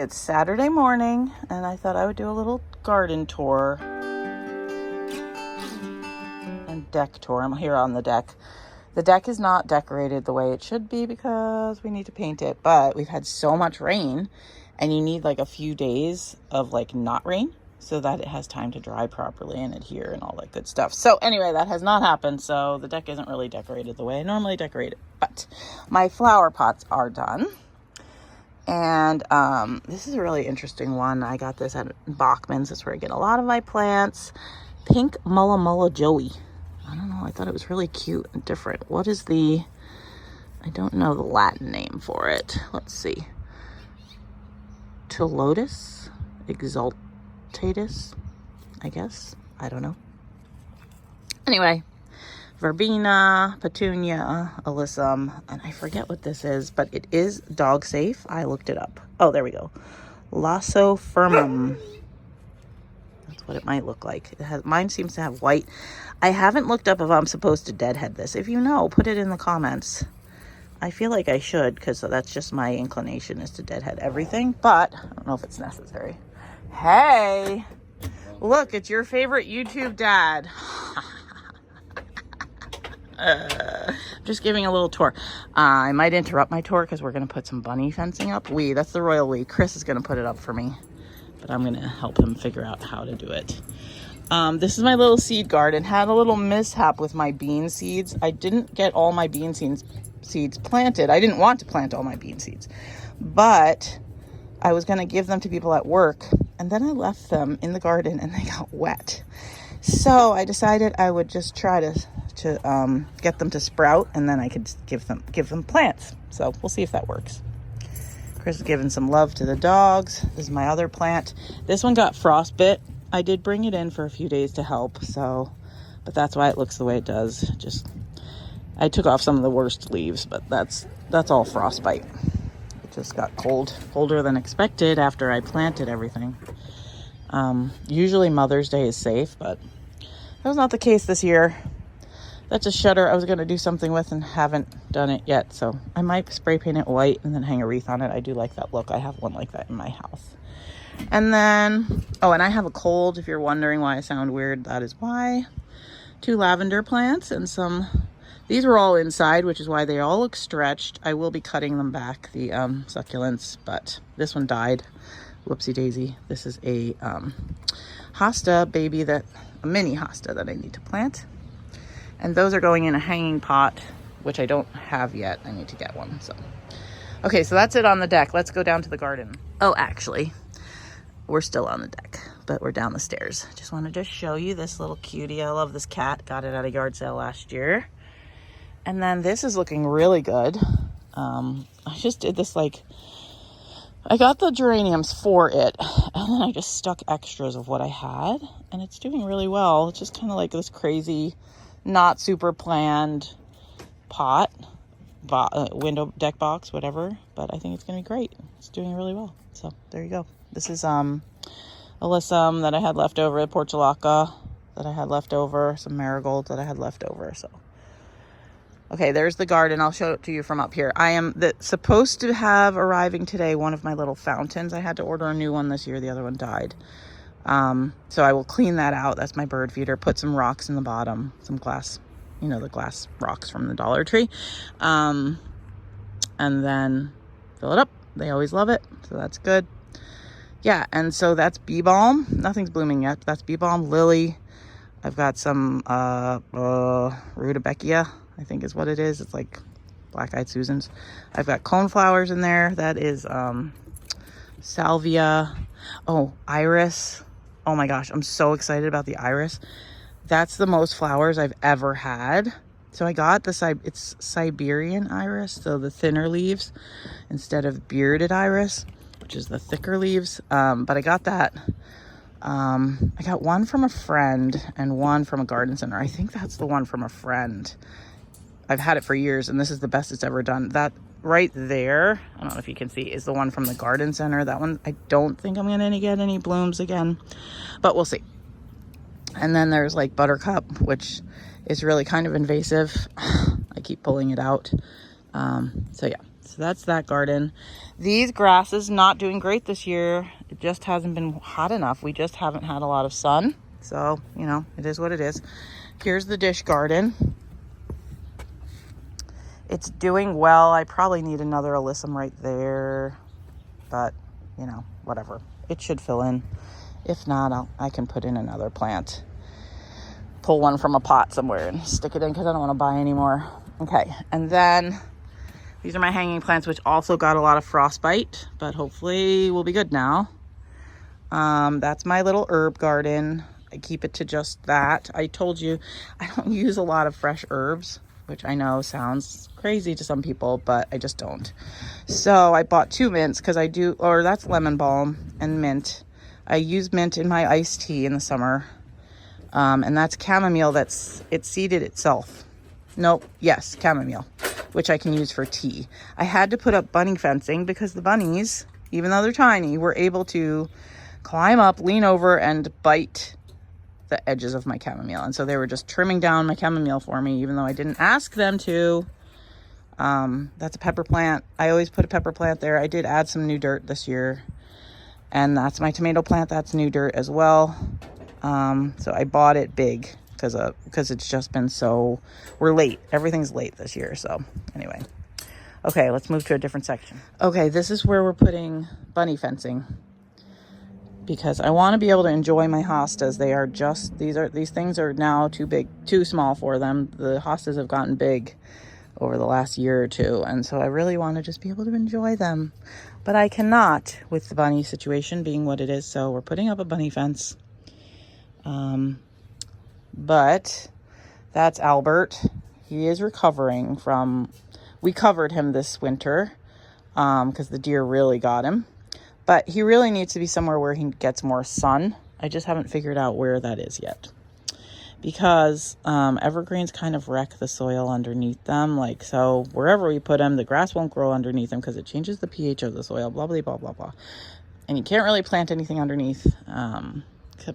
It's Saturday morning and I thought I would do a little garden tour and deck tour. I'm here on the deck. The deck is not decorated the way it should be because we need to paint it, but we've had so much rain and you need like a few days of like not rain so that it has time to dry properly and adhere and all that good stuff. So anyway, that has not happened. So the deck isn't really decorated the way I normally decorate it, but my flower pots are done. And this is a really interesting one. I got this at Bachman's. That's where I get a lot of my plants. Pink Mulla Mulla Joey. I don't know. I thought it was really cute and different. What is the... I don't know the Latin name for it. Let's see. Tulotus exaltatus, I guess. I don't know. Anyway. Verbena, Petunia, Alyssum, and I forget what this is, but it is dog safe. I looked it up. Oh, there we go. Lossofirmum. That's what it might look like. It has, mine seems to have white. I haven't looked up if I'm supposed to deadhead this. If you know, put it in the comments. I feel like I should because that's just my inclination is to deadhead everything, but I don't know if it's necessary. Hey, look, it's your favorite YouTube dad. Just giving a little tour. I might interrupt my tour because we're going to put some bunny fencing up. That's the royal we. Chris is going to put it up for me, but I'm going to help him figure out how to do it. This is my little seed garden. Had a little mishap with my bean seeds. I didn't get all my bean seeds planted. I didn't want to plant all my bean seeds, but I was going to give them to people at work, and then I left them in the garden and they got wet. So I decided I would just try to get them to sprout, and then I could give them plants. So we'll see if that works. Chris is giving some love to the dogs. This is my other plant. This one got frostbit. I did bring it in for a few days to help, but that's why it looks the way it does. I took off some of the worst leaves, but that's all frostbite. It just got colder than expected after I planted everything. Usually Mother's Day is safe, but that was not the case this year. That's a shutter I was going to do something with and haven't done it yet. So I might spray paint it white and then hang a wreath on it. I do like that look. I have one like that in my house. And then, and I have a cold. If you're wondering why I sound weird, that is why. 2 lavender plants and these were all inside, which is why they all look stretched. I will be cutting them back, the succulents, but this one died. Whoopsie daisy. This is a hosta baby, a mini hosta that I need to plant. And those are going in a hanging pot, which I don't have yet. I need to get one. Okay, so that's it on the deck. Let's go down to the garden. Oh, actually, we're still on the deck, but we're down the stairs. Just wanted to show you this little cutie. I love this cat. Got it at a yard sale last year. And then this is looking really good. I just did this I got the geraniums for it, and then I just stuck extras of what I had, and it's doing really well. It's just kind of like this crazy, not super planned pot, window deck box, whatever, but I think it's going to be great. It's doing really well. So there you go. This is alyssum that I had left over, portulaca that I had left over, some marigold that I had left over. So okay, there's the garden. I'll show it to you from up here. I am supposed to have arriving today one of my little fountains. I had to order a new one this year. The other one died. So I will clean that out. That's my bird feeder. Put some rocks in the bottom, some glass, the glass rocks from the Dollar Tree. And then fill it up. They always love it. So that's good. Yeah, and so that's bee balm. Nothing's blooming yet. That's bee balm, lily. I've got some rudbeckia, I think is what it is. It's like black-eyed Susans. I've got coneflowers in there. That is salvia. Oh, iris. Oh my gosh, I'm so excited about the iris. That's the most flowers I've ever had. So I got it's Siberian iris, so the thinner leaves instead of bearded iris, which is the thicker leaves. But I got that. I got one from a friend and one from a garden center. I think that's the one from a friend. I've had it for years, and this is the best it's ever done. That right there, I don't know if you can see, is the one from the garden center. That one, I don't think I'm going to get any blooms again, but we'll see. And then there's buttercup, which is really kind of invasive. I keep pulling it out. So yeah, So that's that garden. These grasses not doing great this year. It just hasn't been hot enough. We just haven't had a lot of sun. So, you know, it is what it is. Here's the dish garden. It's doing well. I probably need another alyssum right there. But, you know, whatever. It should fill in. If not, I can put in another plant. Pull one from a pot somewhere and stick it in because I don't want to buy any more. Okay, and then these are my hanging plants, which also got a lot of frostbite, but hopefully will be good now. That's my little herb garden. I keep it to just that. I told you I don't use a lot of fresh herbs, which I know sounds crazy to some people, but I just don't. So I bought 2 mints because I do, or that's lemon balm and mint. I use mint in my iced tea in the summer. And that's chamomile it's seeded itself. Nope, yes, chamomile, which I can use for tea. I had to put up bunny fencing because the bunnies, even though they're tiny, were able to climb up, lean over, and bite the edges of my chamomile. And so they were just trimming down my chamomile for me, even though I didn't ask them to. That's a pepper plant. I always put a pepper plant there. I did add some new dirt this year. And that's my tomato plant. That's new dirt as well. So I bought it big because it's just been so, we're late. Everything's late this year. So anyway, okay, let's move to a different section. Okay, this is where we're putting bunny fencing because I want to be able to enjoy my hostas. They are just, these things are now too big, too small for them. The hostas have gotten big over the last year or two. And so I really want to just be able to enjoy them, but I cannot with the bunny situation being what it is. So we're putting up a bunny fence. But that's Albert. He is recovering from, we covered him this winter, because the deer really got him, but he really needs to be somewhere where he gets more sun. I just haven't figured out where that is yet because, evergreens kind of wreck the soil underneath them. Like, so wherever we put him, the grass won't grow underneath him because it changes the pH of the soil, blah, blah, blah, blah, blah. And you can't really plant anything underneath,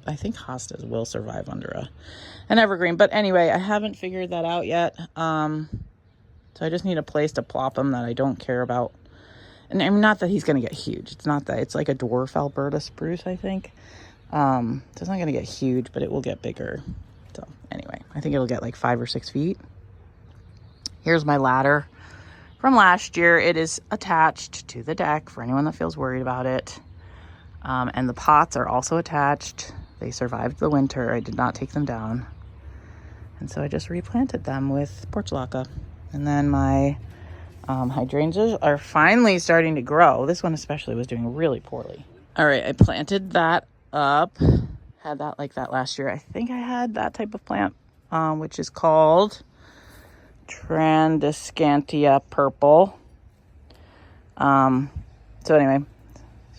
I think hostas will survive under an evergreen. But anyway, I haven't figured that out yet. So I just need a place to plop him that I don't care about. And I'm not that he's going to get huge. It's not that. It's like a dwarf Alberta spruce, I think. So it's not going to get huge, but it will get bigger. So anyway, I think it'll get like 5 or 6 feet. Here's my ladder from last year. It is attached to the deck for anyone that feels worried about it. And the pots are also attached. They survived the winter. I did not take them down. And so I just replanted them with portulaca. And then my hydrangeas are finally starting to grow. This one especially was doing really poorly. All right, I planted that up. Had that like that last year. I think I had that type of plant, which is called Trandescantia purple. So anyway,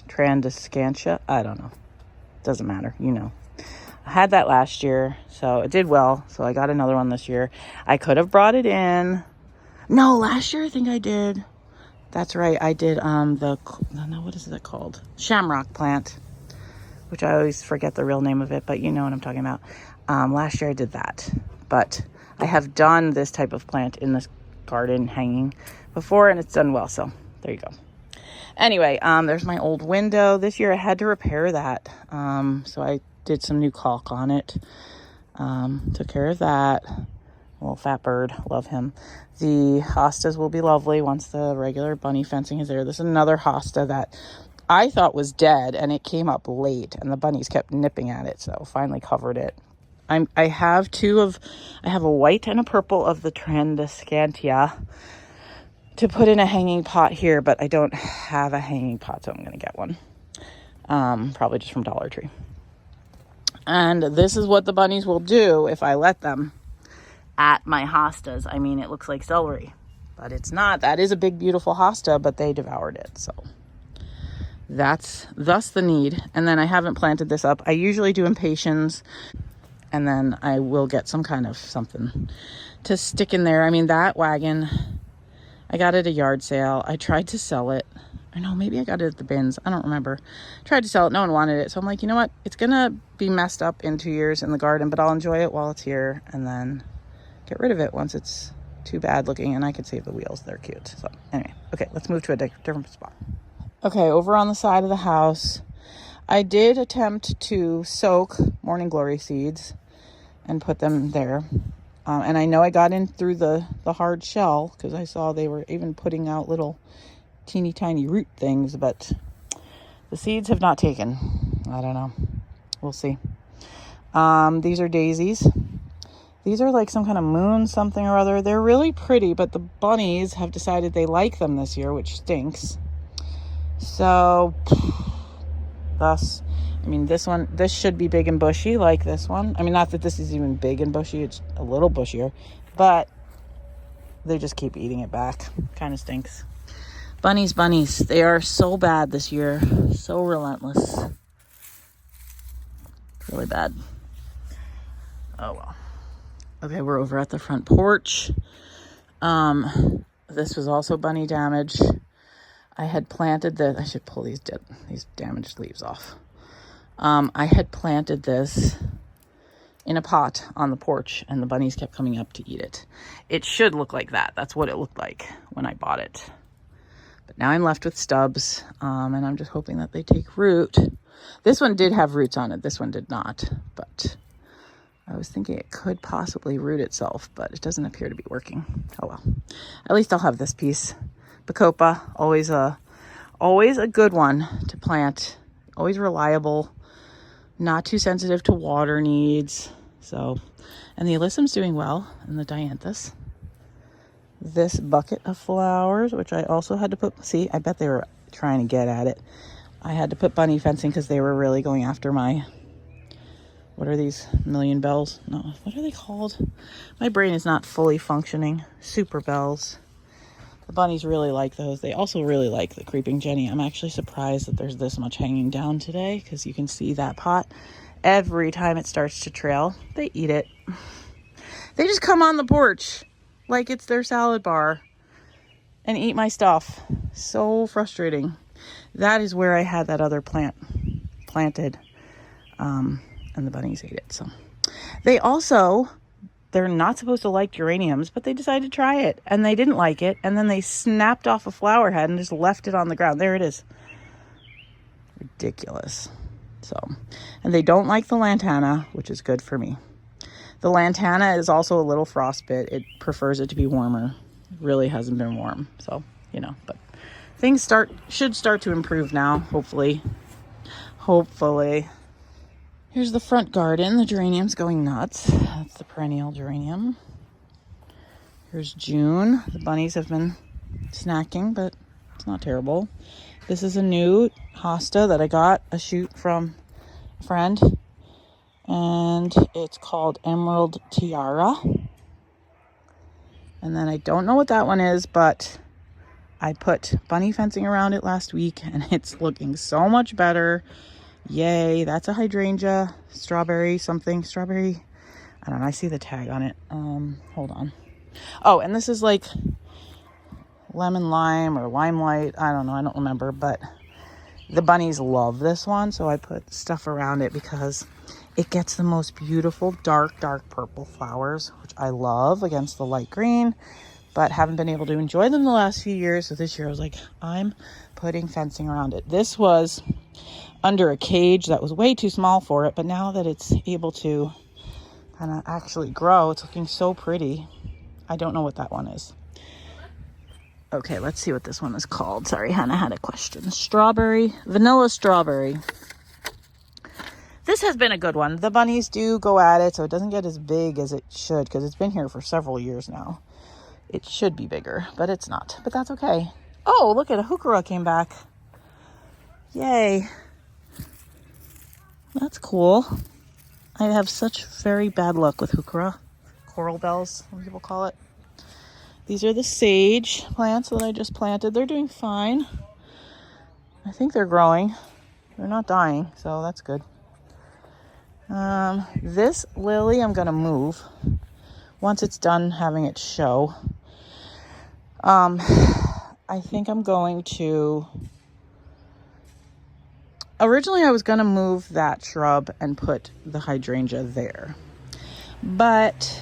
Trandescantia, I don't know. Doesn't matter, you know. I had that last year, so it did well. So I got another one this year. I could have brought it in. No, last year I think I did. That's right. I did what is that called? Shamrock plant, which I always forget the real name of it, but you know what I'm talking about. Last year I did that, but I have done this type of plant in this garden hanging before, and it's done well. So there you go. Anyway, there's my old window. This year I had to repair that. So I did some new caulk on it. Took care of that. Little fat bird. Love him. The hostas will be lovely once the regular bunny fencing is there. This is another hosta that I thought was dead, and it came up late, and the bunnies kept nipping at it. So finally covered it. I have a white and a purple of the Trandescantia to put in a hanging pot here, but I don't have a hanging pot, so I'm going to get one. Probably just from Dollar Tree. And this is what the bunnies will do if I let them at my hostas. I mean, it looks like celery, but it's not. That is a big, beautiful hosta, but they devoured it. So that's thus the need. And then I haven't planted this up. I usually do impatiens, and then I will get some kind of something to stick in there. I mean, that wagon, I got it at a yard sale. I tried to sell it. Or no, maybe I got it at the bins. I don't remember. Tried to sell it. No one wanted it. So I'm like, you know what? It's going to be messed up in 2 years in the garden, but I'll enjoy it while it's here and then get rid of it once it's too bad looking, and I could save the wheels. They're cute. So anyway, okay, let's move to a different spot. Okay, over on the side of the house, I did attempt to soak morning glory seeds and put them there. And I know I got in through the hard shell because I saw they were even putting out little teeny tiny root things, but the seeds have not taken. I don't know. We'll see. These are daisies. These are like some kind of moon something or other. They're really pretty, but the bunnies have decided they like them this year, which stinks. So, thus, I mean, this should be big and bushy like this one. I mean, not that this is even big and bushy. It's a little bushier, but they just keep eating it back. Kind of stinks. Bunnies. They are so bad this year. So relentless. Really bad. Oh, well. Okay, we're over at the front porch. This was also bunny damage. I had planted this. I should pull these damaged leaves off. I had planted this in a pot on the porch, and the bunnies kept coming up to eat it. It should look like that. That's what it looked like when I bought it. But now I'm left with stubs, and I'm just hoping that they take root. This one did have roots on it. This one did not, but I was thinking it could possibly root itself, but it doesn't appear to be working. Oh well. At least I'll have this piece. Bacopa, always a good one to plant. Always reliable. Not too sensitive to water needs. So, and the alyssum's doing well, and the dianthus. This bucket of flowers, which I also had to put, see, I bet they were trying to get at it. I had to put bunny fencing because they were really going after my, what are these, million bells? No, what are they called? My brain is not fully functioning. Super bells. The bunnies really like those. They also really like the creeping Jenny. I'm actually surprised that there's this much hanging down today because you can see that pot. Every time it starts to trail, they eat it. They just come on the porch like it's their salad bar and eat my stuff. So frustrating. That is where I had that other plant planted, and the bunnies ate it. So they're not supposed to like geraniums, but they decided to try it, and they didn't like it, and then they snapped off a flower head and just left it on the ground. There it is. Ridiculous. So, and they don't like the lantana, which is good for me. The lantana is also a little frostbit. It prefers it to be warmer. It really hasn't been warm, so, but things should start to improve now, hopefully. Here's the front garden. The geranium's going nuts. That's the perennial geranium. Here's June. The bunnies have been snacking, but it's not terrible. This is a new hosta that I got a shoot from a friend, and it's called Emerald Tiara. And then I don't know what that one is, but I put bunny fencing around it last week, and it's looking so much better. Yay, that's a hydrangea, strawberry. I don't know, I see the tag on it. Hold on. Oh, and this is like lemon lime or limelight. I don't know, I don't remember, but the bunnies love this one, so I put stuff around it because it gets the most beautiful dark purple flowers, which I love against the light green, but haven't been able to enjoy them the last few years. So this year I was like, I'm putting fencing around it. This was under a cage that was way too small for it, but now that it's able to kind of actually grow, it's looking so pretty. I don't know what that one is. Okay, let's see what this one is called. Sorry, Hannah had a question. Vanilla strawberry. This has been a good one. The bunnies do go at it, so it doesn't get as big as it should because it's been here for several years now. It should be bigger, but it's not. But that's okay. Oh, look at a heuchera came back. Yay. That's cool. I have such very bad luck with heuchera. Coral bells, some people call it. These are the sage plants that I just planted. They're doing fine. I think they're growing. They're not dying, so that's good. This lily I'm going to move once it's done having its show. I think I'm going to... Originally, I was going to move that shrub and put the hydrangea there. But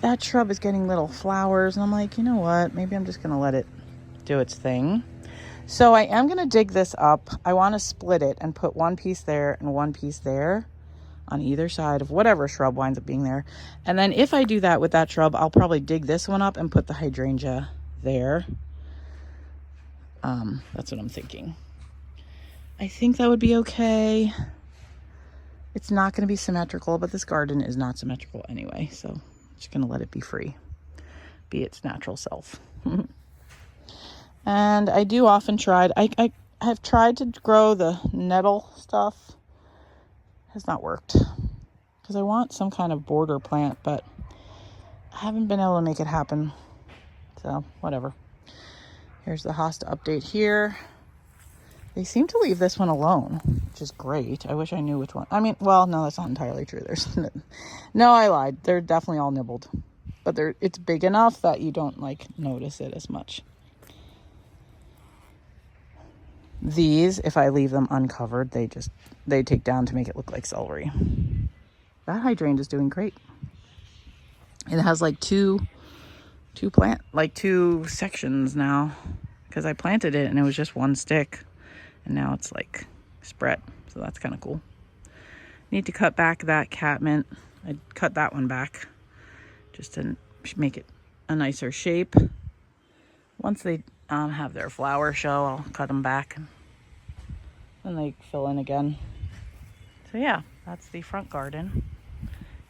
that shrub is getting little flowers, and I'm like, you know what? Maybe I'm just going to let it do its thing. So I am going to dig this up. I want to split it and put one piece there and one piece there on either side of whatever shrub winds up being there. And then if I do that with that shrub, I'll probably dig this one up and put the hydrangea there. That's what I'm thinking. I think that would be okay. It's not going to be symmetrical, but this garden is not symmetrical anyway, so I'm just going to let it be free, be its natural self. And I do often try, I have tried to grow the nettle stuff. Has not worked because I want some kind of border plant, but I haven't been able to make it happen. So whatever. Here's the hosta update here. They seem to leave this one alone, which is great. I wish I knew which one. I mean, well, no, that's not entirely true. There's no, I lied. They're definitely all nibbled, but it's big enough that you don't like notice it as much. These, if I leave them uncovered, they take down to make it look like celery. That hydrangea is doing great. It has like two sections now, because I planted it and it was just one stick, and now it's like spread. So that's kind of cool. Need to cut back that catmint. I cut that one back just to make it a nicer shape. Once they have their flower show, I'll cut them back and they fill in again. So yeah, that's the front garden.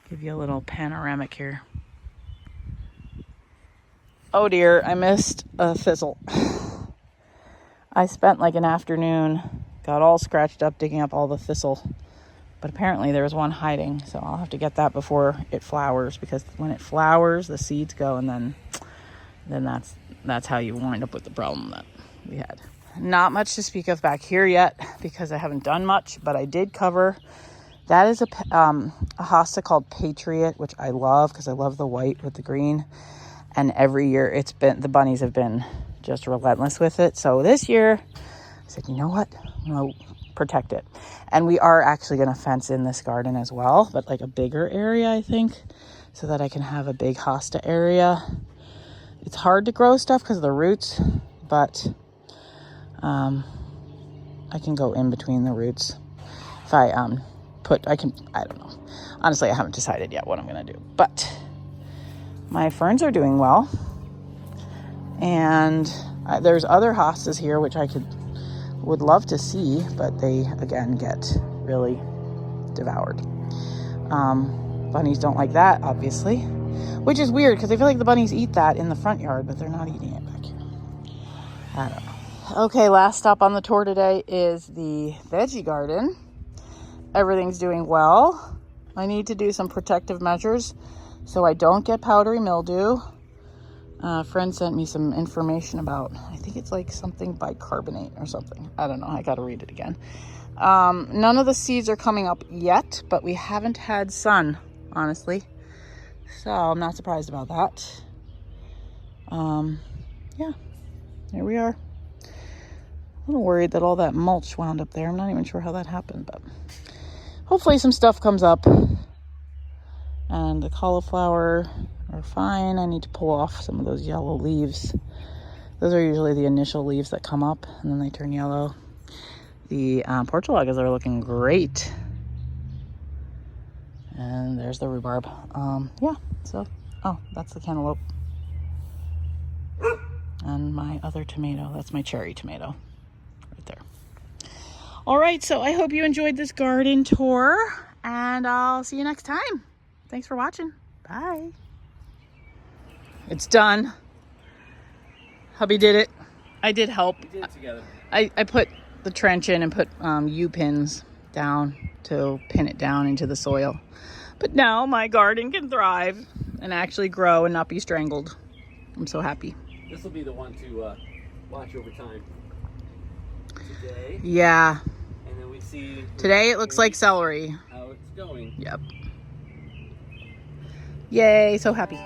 Give you a little panoramic here. Oh dear, I missed a thistle. I spent like an afternoon, got all scratched up digging up all the thistle, but apparently there was one hiding, so I'll have to get that before it flowers, because when it flowers the seeds go, and then that's how you wind up with the problem that we had. Not much to speak of back here yet because I haven't done much, but I did cover. That is a hosta called Patriot, which I love because I love the white with the green. And every year the bunnies have been just relentless with it. So this year I said, you know what? I'm going to protect it. And we are actually going to fence in this garden as well, but like a bigger area, I think, so that I can have a big hosta area. It's hard to grow stuff because of the roots, but I can go in between the roots. If I I don't know. Honestly, I haven't decided yet what I'm going to do, but my ferns are doing well. And there's other hostas here, which I would love to see, but they, again, get really devoured. Bunnies don't like that, obviously, which is weird because I feel like the bunnies eat that in the front yard, but they're not eating it back here. I don't know. Okay, last stop on the tour today is the veggie garden. Everything's doing well. I need to do some protective measures so I don't get powdery mildew. A friend sent me some information about, I think it's like something bicarbonate or something. I don't know. I got to read it again. None of the seeds are coming up yet, but we haven't had sun, honestly. So I'm not surprised about that. Yeah, here we are. A little worried that all that mulch wound up there. I'm not even sure how that happened, but hopefully some stuff comes up. And the cauliflower are fine. I need to pull off some of those yellow leaves. Those are usually the initial leaves that come up and then they turn yellow. The portulagas are looking great. And there's the rhubarb. Yeah, so, oh, that's the cantaloupe. And my other tomato, that's my cherry tomato right there. All right, so I hope you enjoyed this garden tour, and I'll see you next time. Thanks for watching. Bye. It's done. Hubby did it. I did help. We did it together. I put the trench in and put U-pins down to pin it down into the soil. But now my garden can thrive and actually grow and not be strangled. I'm so happy. This will be the one to watch over time. Today. Yeah. And then we see. Today it looks like celery. How it's going. Yep. Yay, so happy.